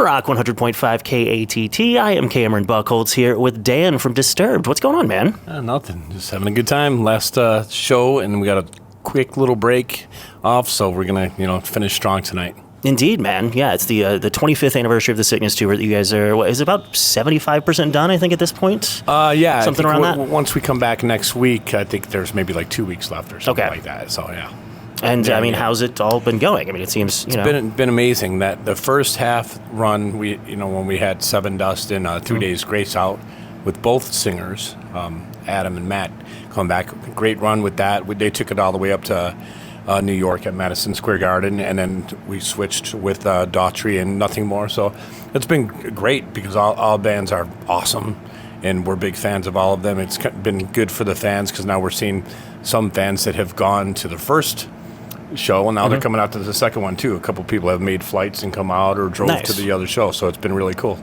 Rock 100.5 KATT. I am Cameron Buchholtz here with Dan from Disturbed. What's going on, man? Nothing. Just having a good time. Last show, and we got a quick little break off, so we're going to, finish strong tonight. Indeed, man. Yeah, it's the 25th anniversary of the Sickness Tour that you guys are, is it about 75% done, I think, at this point? Yeah. Something around that? Once we come back next week, I think there's maybe like 2 weeks left or something like that. So, yeah. And, how's it all been going? I mean, it seems, It's been amazing. That the first half run, when we had Seven Dust and 3 Days Grace out with both singers, Adam and Matt, coming back. Great run with that. They took it all the way up to New York at Madison Square Garden, and then we switched with Daughtry and Nothing More. So it's been great because all bands are awesome, and we're big fans of all of them. It's been good for the fans because now we're seeing some fans that have gone to the first show, and now they're coming out to the second one too. A couple people have made flights and come out or drove to the other show, so it's been really cool.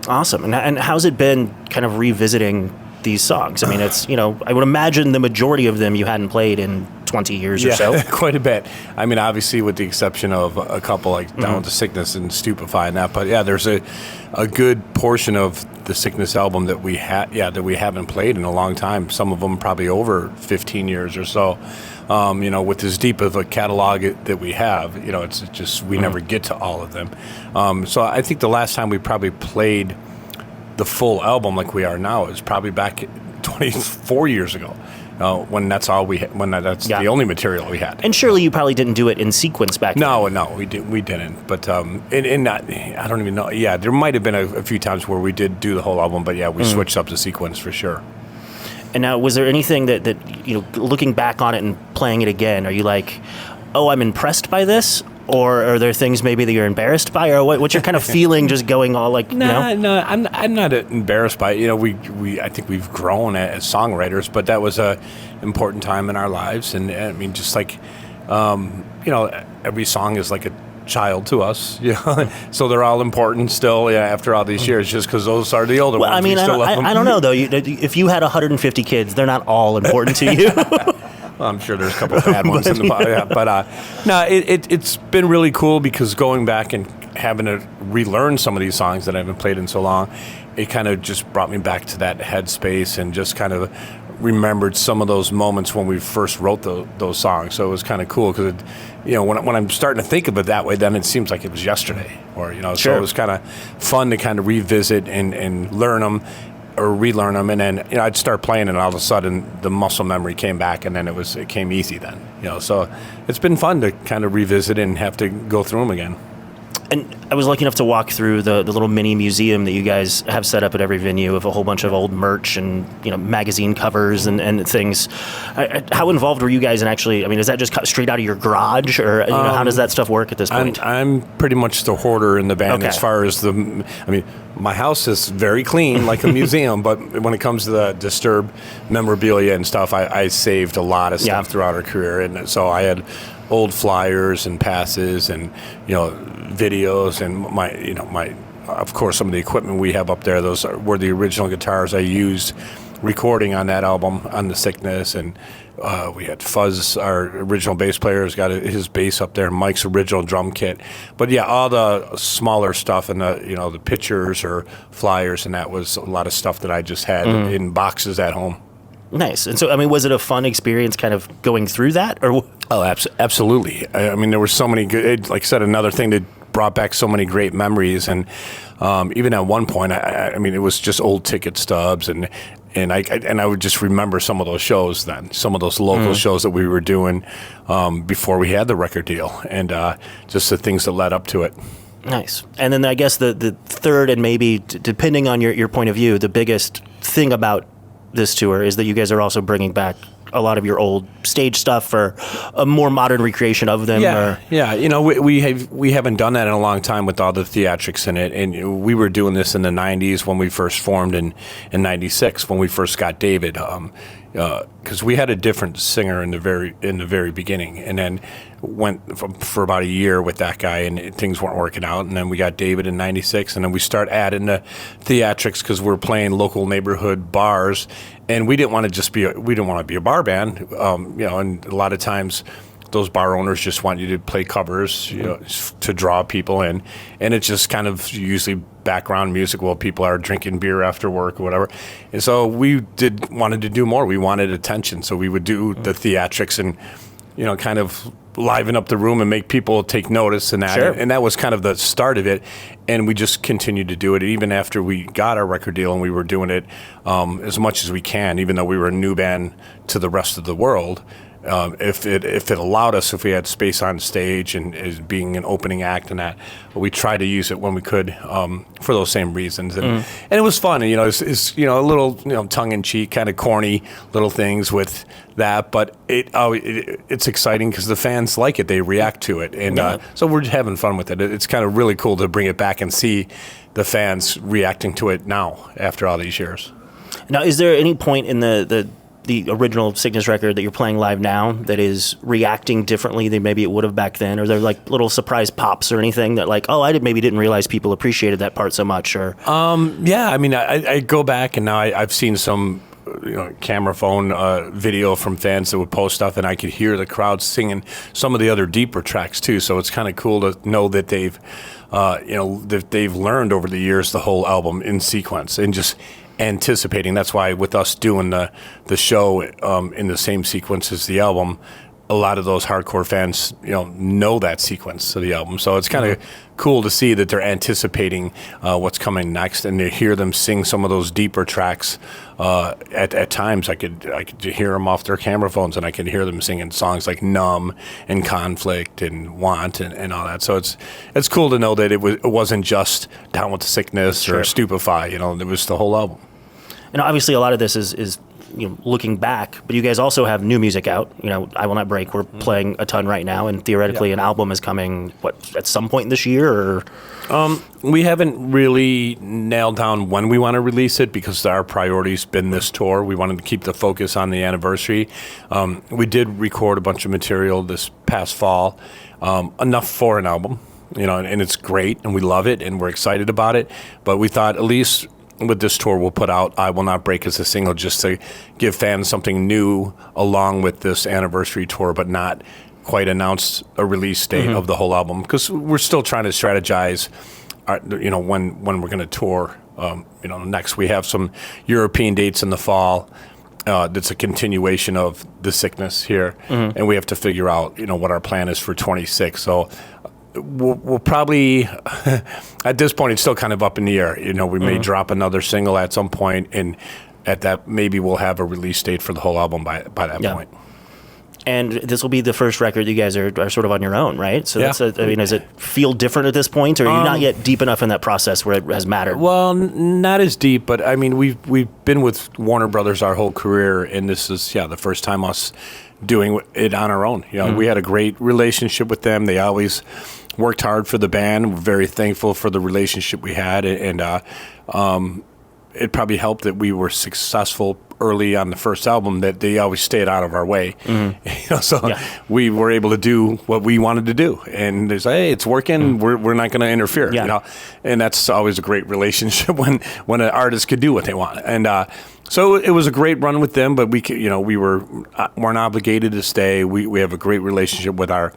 Awesome. And how's it been kind of revisiting these songs? I mean, it's, I would imagine the majority of them you hadn't played in 20 years or so. Quite a bit. I mean, obviously with the exception of a couple like Down with the Sickness and Stupefy and that, but yeah, there's a good portion of the Sickness album that we haven't played in a long time. Some of them probably over 15 years or so. With as deep of a catalog that we have, it's just we never get to all of them. So I think the last time we probably played the full album like we are now is probably back 24 years ago. When that's all that's the only material we had. And surely you probably didn't do it in sequence back then. No, we didn't. But I don't even know. Yeah, there might have been a few times where we did do the whole album, but yeah, we switched up the sequence for sure. And now, was there anything that looking back on it and playing it again, are you like, oh, I'm impressed by this? Or are there things maybe that you're embarrassed by? Or what's your kind of feeling just going all like, No, I'm not embarrassed by it. I think we've grown as songwriters, but that was a important time in our lives. And I mean, just like, every song is like a child to us, so they're all important still after all these years, just because those are the older ones. I mean, I don't know, though. If you had 150 kids, they're not all important to you. Well, I'm sure there's a couple of bad ones in the body, but it's been really cool because going back and having to relearn some of these songs that I haven't played in so long, it kind of just brought me back to that headspace and just kind of remembered some of those moments when we first wrote those songs. So it was kind of cool because, when I'm starting to think of it that way, then it seems like it was yesterday, or Sure. So it was kind of fun to kind of revisit and learn them. Or relearn them, and then I'd start playing, and all of a sudden the muscle memory came back, and then it came easy. Then so it's been fun to kind of revisit and have to go through them again. And I was lucky enough to walk through the little mini museum that you guys have set up at every venue of a whole bunch of old merch and magazine covers and things. How involved were you guys in actually? I mean, is that just cut straight out of your garage, or how does that stuff work at this point? I'm pretty much the hoarder in the band as far as my house is very clean, like a museum, but when it comes to the Disturbed memorabilia and stuff, I saved a lot of stuff throughout our career, and so I had old flyers and passes and videos and my of course some of the equipment we have up there. Those were the original guitars I used recording on that album on The Sickness, and we had Fuzz, our original bass player, has got his bass up there, Mike's original drum kit. But yeah, all the smaller stuff and the pictures or flyers, and that was a lot of stuff that I just had in boxes at home. Nice. And so, I mean, was it a fun experience kind of going through that? Or Oh, absolutely. I mean, there were so many good, like I said, another thing that brought back so many great memories. And even at one point, I mean, it was just old ticket stubs, and I would just remember some of those shows then, some of those local shows that we were doing before we had the record deal, and just the things that led up to it. Nice. And then I guess the third, and maybe depending on your point of view, the biggest thing about this tour is that you guys are also bringing back a lot of your old stage stuff for a more modern recreation of them. We haven't done that in a long time with all the theatrics in it, and we were doing this in the 90s when we first formed in 96 when we first got David, because we had a different singer in the very beginning, and then went for about a year with that guy, and things weren't working out, and then we got David in 96, and then we start adding the theatrics because we're playing local neighborhood bars, and we didn't want to be a bar band, and a lot of times those bar owners just want you to play covers, to draw people in, and it's just kind of usually background music while people are drinking beer after work or whatever. And so we wanted to do more. We wanted attention, so we would do the theatrics and kind of liven up the room and make people take notice and that. Sure. And that was kind of the start of it. And we just continued to do it even after we got our record deal, and we were doing it as much as we can, even though we were a new band to the rest of the world. If it allowed us, if we had space on stage and as being an opening act and that, we tried to use it when we could for those same reasons. And it was fun. And, it's a little tongue in cheek, kind of corny little things with that, but it's exciting because the fans like it. They react to it, and so we're having fun with it. It's kind of really cool to bring it back and see the fans reacting to it now after all these years. Now, is there any point in the original Sickness record that you're playing live now that is reacting differently than maybe it would have back then? Or there like little surprise pops or anything that like, I didn't realize people appreciated that part so much? Or yeah, I mean, I go back and now I've seen some camera phone video from fans that would post stuff, and I could hear the crowd singing some of the other deeper tracks too. So it's kind of cool to know that they've learned over the years the whole album in sequence and just anticipating. That's why with us doing the show in the same sequence as the album, a lot of those hardcore fans know that sequence of the album. So it's kind of cool to see that they're anticipating what's coming next, and to hear them sing some of those deeper tracks. At times I could hear them off their camera phones, and I could hear them singing songs like Numb and Conflict and Want and all that. So it's cool to know that it wasn't just Down with the Sickness or Stupefy. It was the whole album. And obviously a lot of this is looking back, but you guys also have new music out. I Will Not Break, we're playing a ton right now, and theoretically an album is coming, at some point this year? Or we haven't really nailed down when we want to release it because our priority's been this tour. We wanted to keep the focus on the anniversary. We did record a bunch of material this past fall, enough for an album, and it's great, and we love it, and we're excited about it, but we thought at least with this tour, we'll put out I Will Not Break as a single just to give fans something new along with this anniversary tour, but not quite announce a release date of the whole album, because we're still trying to strategize, when we're going to tour. Next we have some European dates in the fall. That's a continuation of the Sickness here, and we have to figure out, what our plan is for 26. So we'll probably, at this point, it's still kind of up in the air. We may drop another single at some point, and at that, maybe we'll have a release date for the whole album by that point. And this will be the first record you guys are sort of on your own, right? So does it feel different at this point, or are you not yet deep enough in that process where it has mattered? Well, not as deep, but I mean, we've been with Warner Brothers our whole career, and this is the first time us doing it on our own. We had a great relationship with them. They always worked hard for the band. We're very thankful for the relationship we had, and it probably helped that we were successful early on the first album, that they always stayed out of our way. We were able to do what we wanted to do, and they say, hey, it's working, we're not going to interfere. And that's always a great relationship when an artist could do what they want. And so it was a great run with them, but we weren't obligated to stay. We have a great relationship with our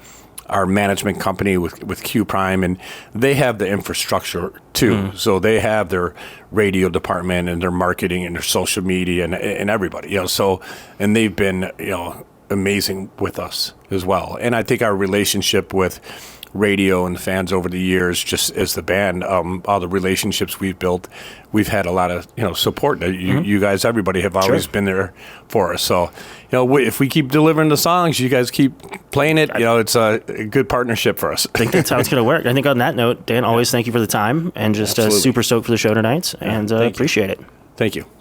management company with Q Prime, and they have the infrastructure too. So they have their radio department and their marketing and their social media and everybody, and they've been, amazing with us as well. And I think our relationship with radio and the fans over the years, just as the band, all the relationships we've built, we've had a lot of support. You guys, everybody have always been there for us. So if we keep delivering the songs, you guys keep playing it. It's a good partnership for us. I think that's how it's going to work. I think on that note, Dan, always thank you for the time, and just super stoked for the show tonight, and appreciate it. Thank you.